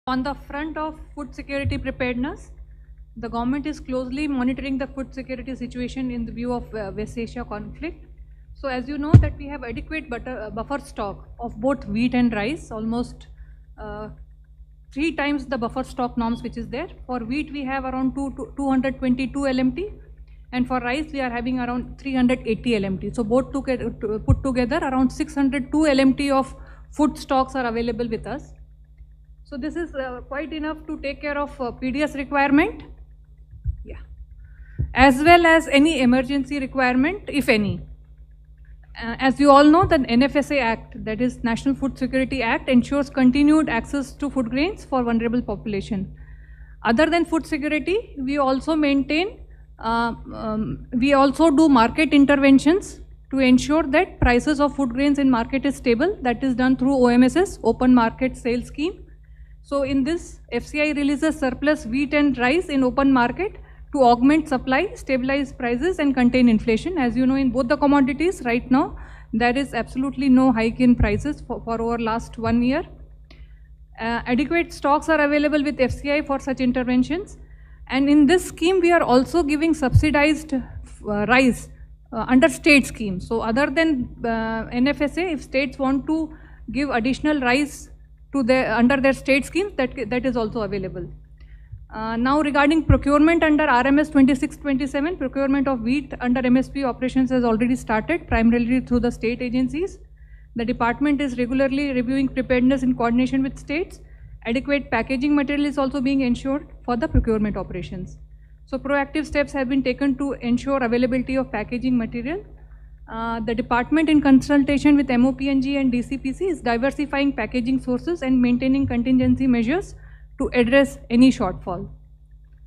On the front of food security preparedness, the government is closely monitoring the food security situation in the view of West Asia conflict. So as you know that we have adequate buffer stock of both wheat and rice, almost 3 times the buffer stock norms which is there. For wheat we have around 222 LMT, and for rice we are having around 380 LMT. So both put together around 602 LMT of food stocks are available with us. So this is quite enough to take care of PDS requirement, yeah, as well as any emergency requirement, if any. As you all know, the NFSA Act, that is National Food Security Act, ensures continued access to food grains for vulnerable population. Other than food security, we also maintain, we also do market interventions to ensure that prices of food grains in market is stable. That is done through OMSS, Open Market Sale Scheme. So in this, FCI releases surplus wheat and rice in open market to augment supply, stabilize prices and contain inflation. As you know, in both the commodities right now, there is absolutely no hike in prices for over last 1 year. Adequate stocks are available with FCI for such interventions. And in this scheme, we are also giving subsidized rice under state scheme. So other than NFSA, if states want to give additional rice to under their state schemes, that is also available. Now regarding procurement under RMS 2627, procurement of wheat under MSP operations has already started, primarily through the state agencies. The department is regularly reviewing preparedness in coordination with states. Adequate packaging material is also being ensured for the procurement operations. So proactive steps have been taken to ensure availability of packaging material. The department, in consultation with MOPNG and DCPC, is diversifying packaging sources and maintaining contingency measures to address any shortfall.